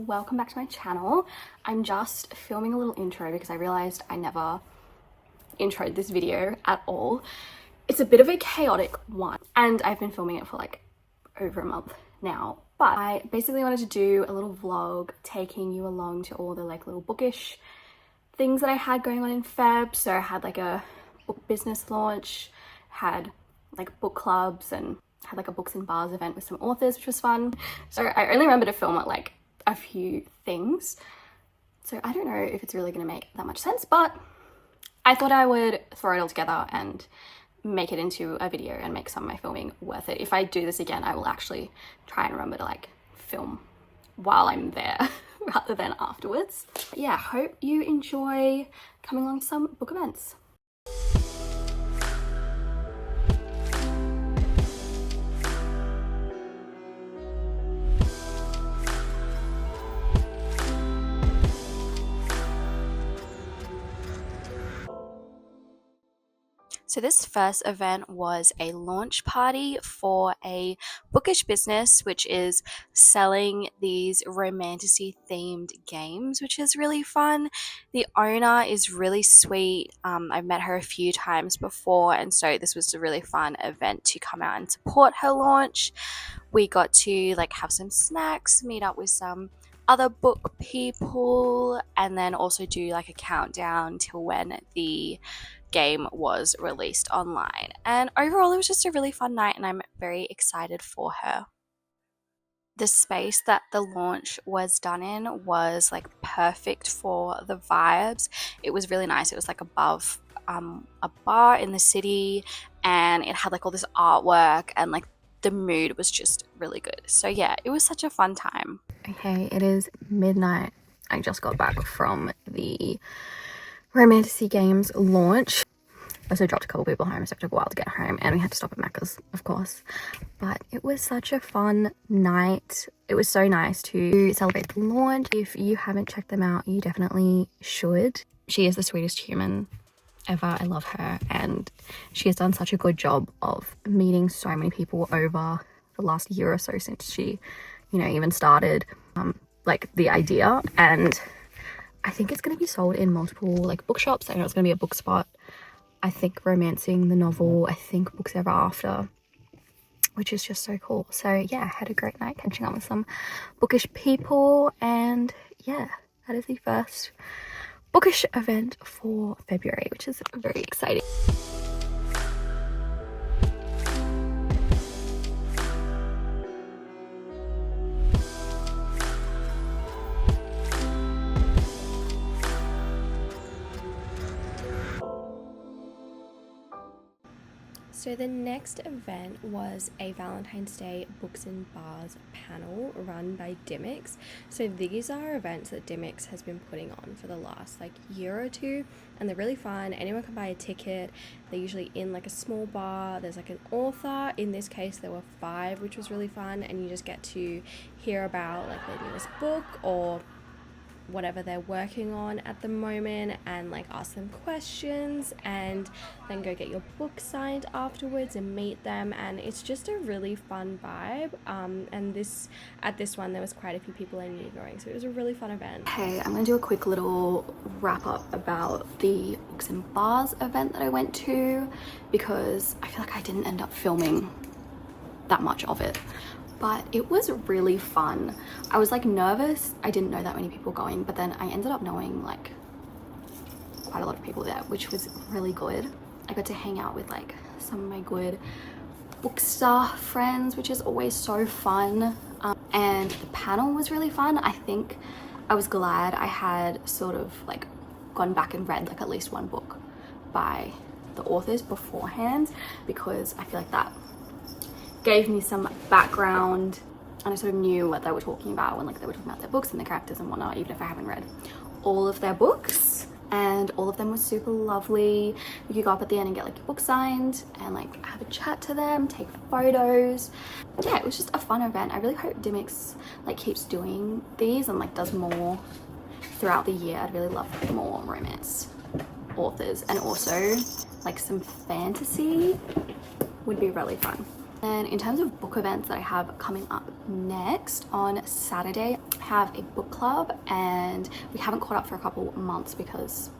welcome back to my channel. I'm just filming a little intro because I realized I never introed this video at all. It's a bit of a chaotic one and I've been filming it for like over a month now, but I basically wanted to do a little vlog taking you along to all the like little bookish things that I had going on in Feb. So I had like a book business launch, had like book clubs, and had like a books and bars event with some authors, which was fun. So I only remember to film it like a few things, so I don't know if it's really gonna make that much sense, but I thought I would throw it all together and make it into a video and make some of my filming worth it. If I do this again, I will actually try and remember to like film while I'm there rather than afterwards. But yeah, hope you enjoy coming along to some book events. So this first event was a launch party for a bookish business, which is selling these romantasy themed games, which is really fun. The owner is really sweet. I've met her a few times before, and so this was a really fun event to come out and support her launch. We got to like have some snacks, meet up with some other book people, and then also do like a countdown till when the game was released online. And overall it was just a really fun night and I'm very excited for her. The space that the launch was done in was like perfect for the vibes. It was really nice. It was like above a bar in the city, and it had like all this artwork, and like the mood was just really good. So yeah, it was such a fun time. Okay, it is midnight. I just got back from the Romantasy Games launch. I also dropped a couple people home, so it took a while to get home, and we had to stop at Macca's, of course. But it was such a fun night. It was so nice to celebrate the launch. If you haven't checked them out, you definitely should. She is the sweetest human ever. I love her, and she has done such a good job of meeting so many people over the last year or so since she, you know, even started like the idea. And I think it's going to be sold in multiple like bookshops. I know it's going to be a book spot. I think Romancing the Novel, I think Books Ever After, which is just so cool. So yeah, I had a great night catching up with some bookish people, and yeah, that is the first bookish event for February, which is very exciting. So the next event was a Valentine's Day Books and Bars panel run by Dymocks. So these are events that Dymocks has been putting on for the last like year or two, and they're really fun. Anyone can buy a ticket. They're usually in like a small bar. There's like an author. In this case there were 5, which was really fun, and you just get to hear about like their newest book or whatever they're working on at the moment, and like ask them questions, and then go get your book signed afterwards and meet them. And it's just a really fun vibe. And at this one there was quite a few people I knew going, so it was a really fun event. Okay, I'm gonna do a quick little wrap up about the Books and Bars event that I went to, because I feel like I didn't end up filming that much of it. But it was really fun. I was like nervous. I didn't know that many people going, but then I ended up knowing like quite a lot of people there, which was really good. I got to hang out with like some of my good Booksta friends, which is always so fun. And the panel was really fun. I think I was glad I had sort of like gone back and read like at least one book by the authors beforehand, because I feel like that gave me some background, and I sort of knew what they were talking about when like they were talking about their books and their characters and whatnot, even if I haven't read all of their books. And all of them were super lovely. You could go up at the end and get like your book signed and like have a chat to them, take photos. Yeah, it was just a fun event. I really hope Dymocks like keeps doing these and like does more throughout the year. I'd really love more romance authors, and also like some fantasy would be really fun. And in terms of book events that I have coming up Next, on Saturday, I have a book club, and we haven't caught up for a couple months because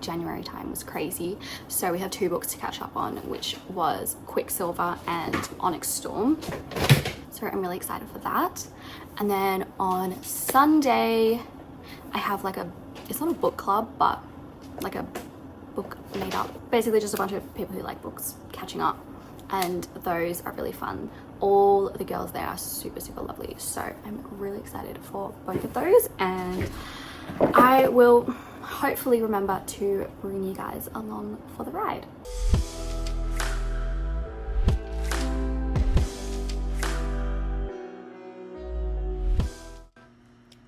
January time was crazy. So we have 2 books to catch up on, which was Quicksilver and Onyx Storm. So I'm really excited for that. And then on Sunday, I have like it's not a book club, but like a book meetup. Basically just a bunch of people who like books catching up, and those are really fun. All the girls there are super, super lovely. So I'm really excited for both of those, and I will hopefully remember to bring you guys along for the ride.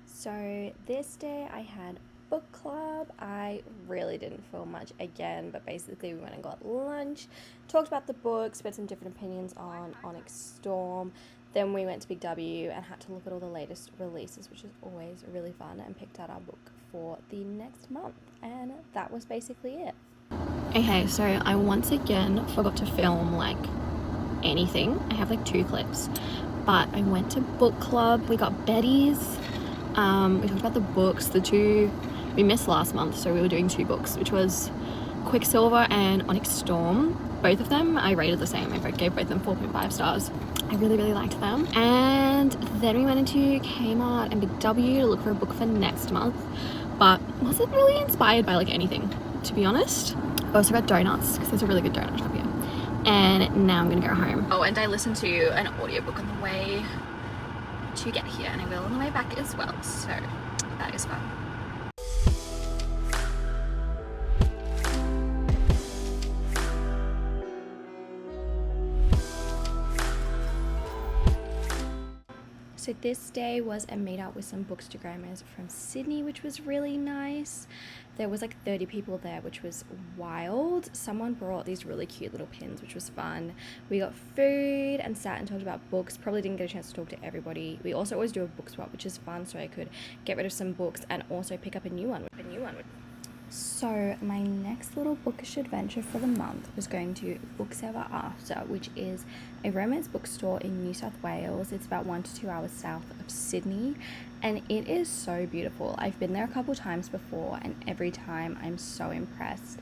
So this day I had book club. I really didn't film much again, but basically we went and got lunch, talked about the books, read some different opinions on Onyx Storm. Then we went to Big W and had to look at all the latest releases, which is always really fun, and picked out our book for the next month. And that was basically it. Okay, so I once again forgot to film like anything. I have like 2 clips, but I went to book club. We got Betty's. We talked about the books, the 2 we missed last month, so we were doing 2 books, which was Quicksilver and Onyx Storm. Both of them I rated the same. I gave both of them 4.5 stars. I really, really liked them. And then we went into Kmart and Big W to look for a book for next month, but wasn't really inspired by like anything, to be honest. I also got donuts because there's a really good donut shop here. And now I'm gonna go home. Oh, and I listened to an audiobook on the way to get here, and I will on the way back as well, so that is fun. So this day was a meetup with some bookstagrammers from Sydney, which was really nice. There was like 30 people there, which was wild. Someone brought these really cute little pins, which was fun. We got food and sat and talked about books. Probably didn't get a chance to talk to everybody. We also always do a book swap, which is fun, so I could get rid of some books and also pick up a new one. So my next little bookish adventure for the month was going to Books Ever After, which is a romance bookstore in New South Wales. It's about 1 to 2 hours south of Sydney, and it is so beautiful. I've been there a couple times before, and every time I'm so impressed.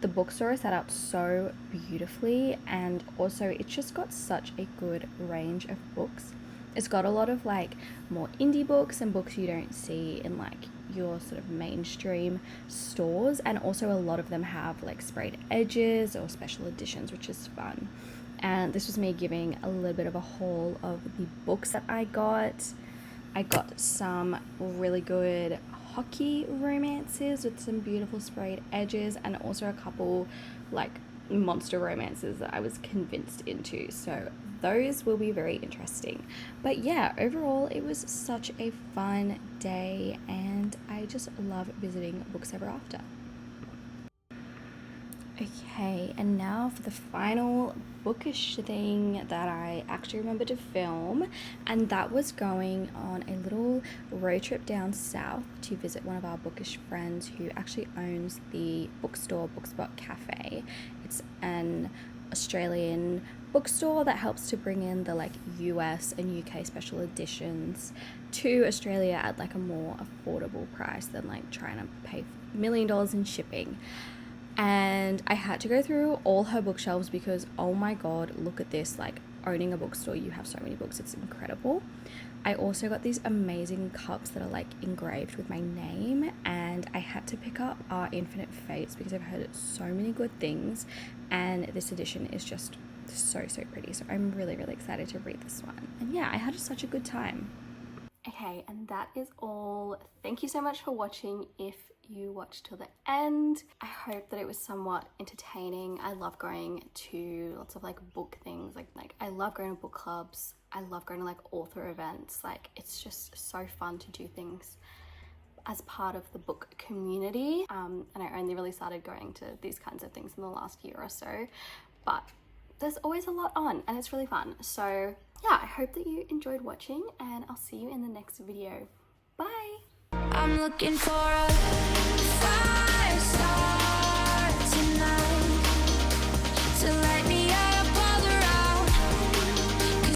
The bookstore is set up so beautifully, and also it's just got such a good range of books. It's got a lot of like more indie books and books you don't see in like your sort of mainstream stores, and also a lot of them have like sprayed edges or special editions, which is fun. And this was me giving a little bit of a haul of the books that I got. I got some really good hockey romances with some beautiful sprayed edges, and also a couple like monster romances that I was convinced into, so those will be very interesting. But yeah, overall it was such a fun day, and I just love visiting Books Ever After. Okay, and now for the final bookish thing that I actually remember to film, and that was going on a little road trip down south to visit one of our bookish friends who actually owns the bookstore Bookspot Cafe. It's an Australian bookstore that helps to bring in the like US and UK special editions to Australia at like a more affordable price than like trying to pay $1 million in shipping. And I had to go through all her bookshelves because, oh my god, look at this. Like, owning a bookstore, you have so many books, it's incredible. I also got these amazing cups that are like engraved with my name, and I had to pick up Our Infinite Fates because I've heard so many good things, and this edition is just so pretty. So I'm really excited to read this one. And yeah, I had such a good time. Okay, and that is all. Thank you so much for watching. If you watched till the end, I hope that it was somewhat entertaining. I love going to lots of like book things, like I love going to book clubs. I love going to like author events. Like, it's just so fun to do things as part of the book community. And I only really started going to these kinds of things in the last year or so, but there's always a lot on and it's really fun. So yeah, I hope that you enjoyed watching, and I'll see you in the next video. Bye. I'm looking for a